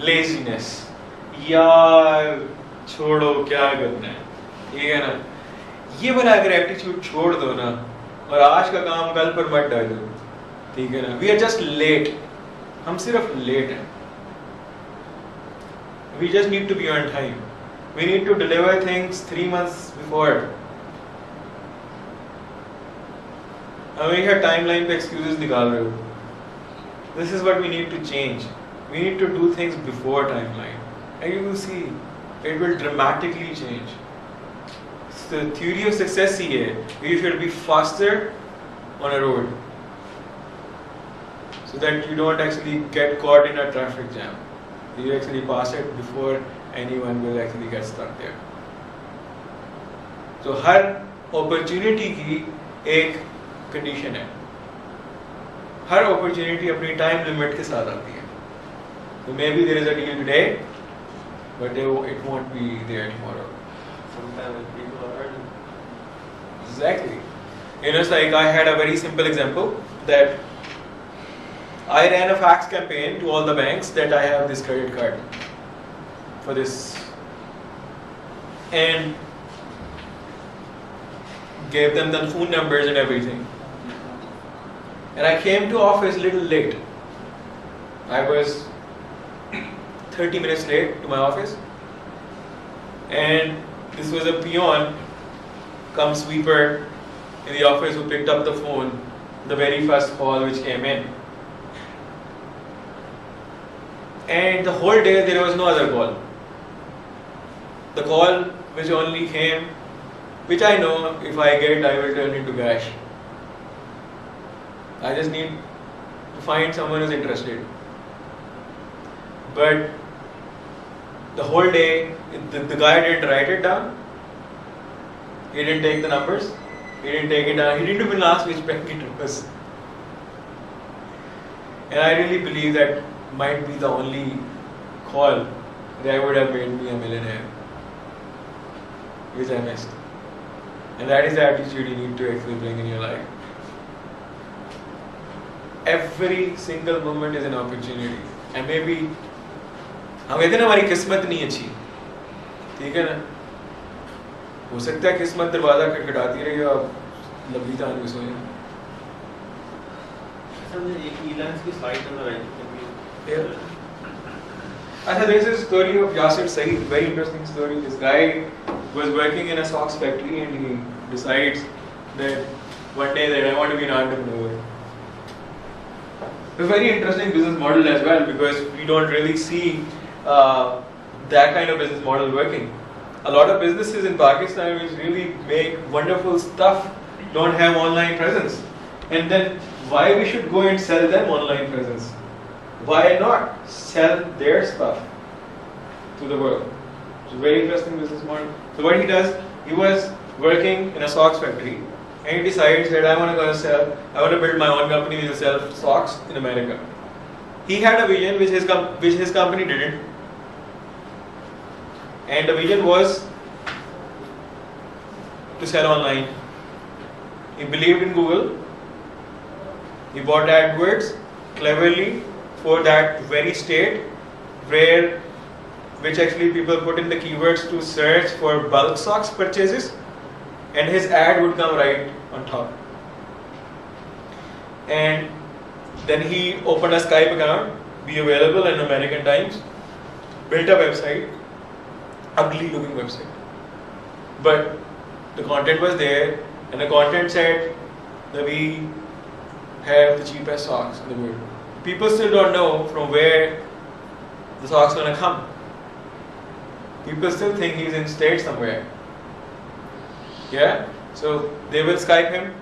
Laziness, यार छोड़ो क्या करना है, ठीक है ना। ये वाला अगर एटीट्यूड छोड़ दो ना, और आज का काम कल पर मत डालो, ठीक है ना। वी आर जस्ट लेट, हम सिर्फ लेट हैं। We just need to be on time, we need to deliver things 3 months before. हमेशा टाइमलाइन पे एक्सक्यूजेस निकाल रहे हो। This is what we need to change. We need to do things before timeline, and you will see it will dramatically change. The theory of success here, you should be faster on a road, so that you don't actually get caught in a traffic jam. You actually pass it before anyone will actually get stuck there. So her opportunity की एक condition है, हर opportunity अपनी time limit के साथ आती है। So maybe there is a deal today, but it won't be there tomorrow. Sometimes people are earning. Exactly. You know, it's like I had a very simple example that I ran a fax campaign to all the banks that I have this credit card for this, and gave them the phone numbers and everything. And I came to office a little late. I was 30 minutes late to my office. And this was a peon, cum sweeper in the office, who picked up the phone, the very first call which came in. And the whole day there was no other call. The call which only came, which I know if I get, I will turn into cash. I just need to find someone who's interested. But the whole day, the guy didn't write it down. He didn't take the numbers. He didn't take it down. He didn't even ask which bank it was. And I really believe that might be the only call that would have made me a millionaire, which I missed. And that is the attitude you need to actually bring in your life. Every single moment is an opportunity, and maybe हम कहते हैं ना हमारी किस्मत नहीं अच्छी, ठीक है ना। हो सकता है किस्मत दरवाजा खटखटाती रही और लंबी तान में सोए। एक ईलांस की स्लाइड नजर आई थी। अच्छा, there is a story of Yasir Saeed, very interesting story. This guy was working in a socks factory and he decides that one day that I want to be an entrepreneur. It's a very interesting business model as well, because we don't really see that kind of business model working. A lot of businesses in Pakistan which really make wonderful stuff don't have online presence. And then why we should go and sell them online presence? Why not sell their stuff to the world? It's a very interesting business model. So what he does, he was working in a socks factory, and he decides that I want to build my own company which will sell socks in America. He had a vision which his company didn't, and the vision was to sell online. He believed in Google. He bought AdWords cleverly for that very state which actually people put in the keywords to search for bulk socks purchases, and his ad would come right on top. And then he opened a Skype account, be available in American Times, built a website, ugly looking website, but the content was there, and the content said that we have the cheapest socks in the world. People still don't know from where the socks gonna come. People still think he's in state somewhere. Yeah? So they will Skype him.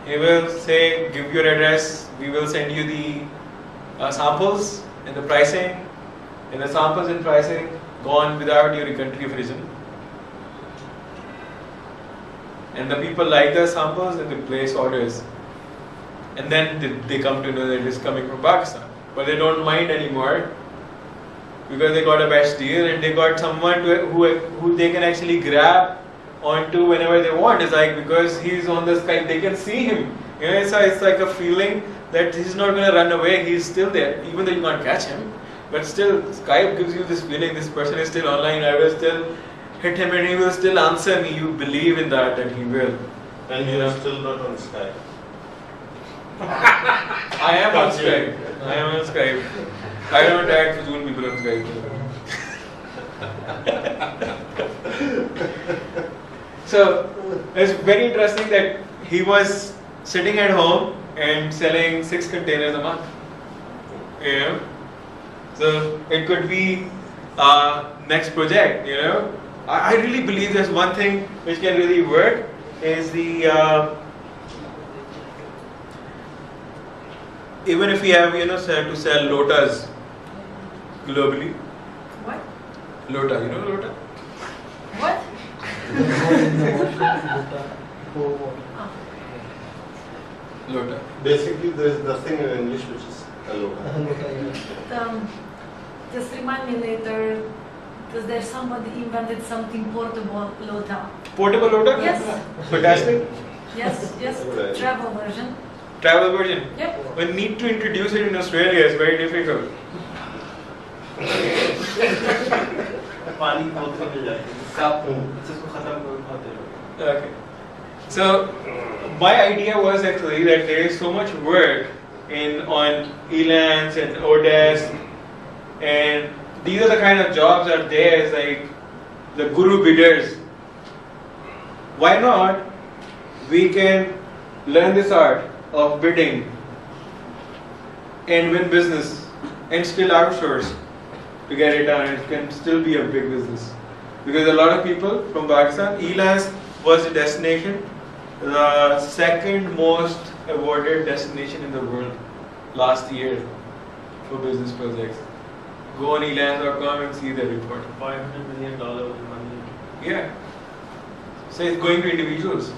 He will say, give your address, we will send you the samples and the pricing, and the samples and pricing gone without your country of origin. And the people like the samples and they place orders. And then they come to know that it's coming from Pakistan. But they don't mind anymore, because they got a best deal and they got someone who they can actually grab onto whenever they want. It's like, because he's on the Skype, they can see him You know, it's like a feeling that he's not going to run away. He's still there, even though you can't catch him. But still, Skype gives you this feeling. This person is still online. I will still hit him, and he will still answer me. You believe in that he will. And you are still not on Skype. I am on Skype. I am on Skype. I don't add Fazul people on Skype. So it's very interesting that he was sitting at home and selling 6 containers a month. You know, so it could be next project. You know, I really believe there's one thing which can really work is the even if we have to sell lotas globally. What? Lota, you know lota? What? Lota. Basically, there is nothing in English which is a lota. Just remind me later, because there's somebody invented something portable lota. Portable lota? Yes. Fantastic. Yes, yes. Right. Travel version. Travel version. Yep. We need to introduce it in Australia. It's very difficult. पानी बहुत मिल जाती है cup इसको खत्म करो खाते रहो Okay. So my idea was actually that there is so much work on Elance and Odesk, and these are the kind of jobs that there is like the guru bidders. Why not? We can learn this art of bidding and win business and still outsource to get it done. It can still be a big business because a lot of people from Pakistan, Elance was a destination, the second most awarded destination in the world last year for business projects. Go on elance.com and see the report. $500 million money. Yeah. So it's going to individuals.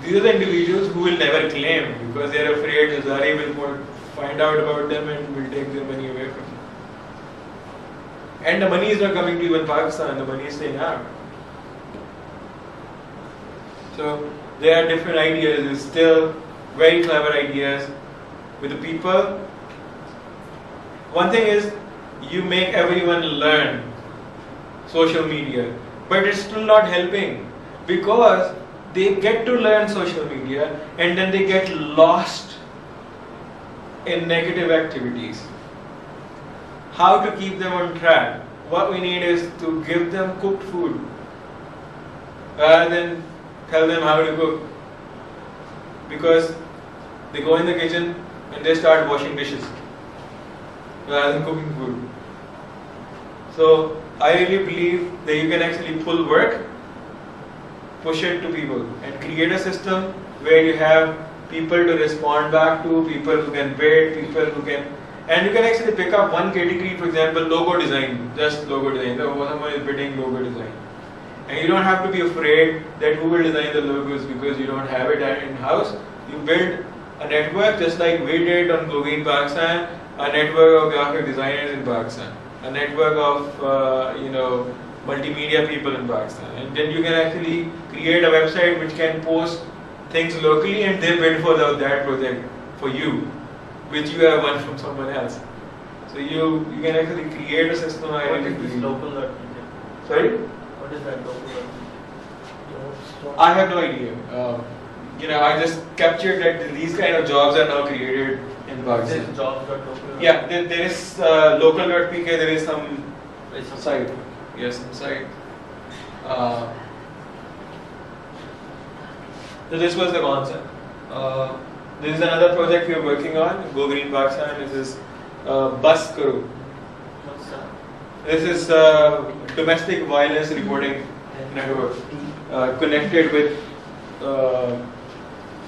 These are the individuals who will never claim because they are afraid Jazari will find out about them and will take their money away from them. And the money is not coming to even Pakistan, the money is staying out. So there are different ideas, there's still very clever ideas with the people. One thing is, you make everyone learn social media, but it's still not helping because they get to learn social media and then they get lost in negative activities. How to keep them on track? What we need is to give them cooked food rather than tell them how to cook, because they go in the kitchen and they start washing dishes rather than cooking food. So I really believe that you can actually pull work, push it to people and create a system where you have people to respond back to, people who can bid, people who can, and you can actually pick up one category, for example, logo design, just logo design. So someone is bidding logo design. And you don't have to be afraid that who will design the logos because you don't have it in-house. You build a network just like we did on Globin Pakistan, a network of graphic designers in Pakistan, a network of multimedia people in Pakistan. And then you can actually create a website which can post things locally and they bid for that project for you, which you have won from someone else. So you can actually create a system. What is this local .pk? Sorry? What is that local .pk? I have no idea. I just captured that these kind of jobs are now created in Pakistan. This jobs.local? Yeah, there is local.pk, there is some site. Yes, some site. So this was the concept. This is another project we are working on, Go Green Pakistan. This is Bus Karo. What's that? This is domestic violence reporting network connected with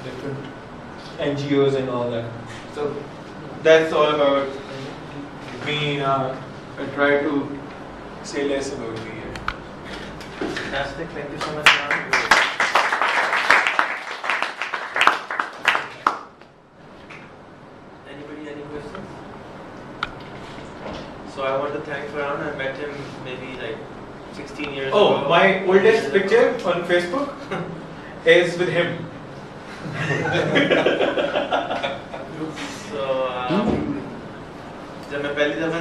different NGOs and all that. So that's all about me. I try to say less about me here. Fantastic. Thank you so much, Ram. Anybody, any questions? So I want to thank Farhan. I met him maybe like 16 years ago. Oh, my oldest picture on Facebook is with him. So, जब मैं पहली दफा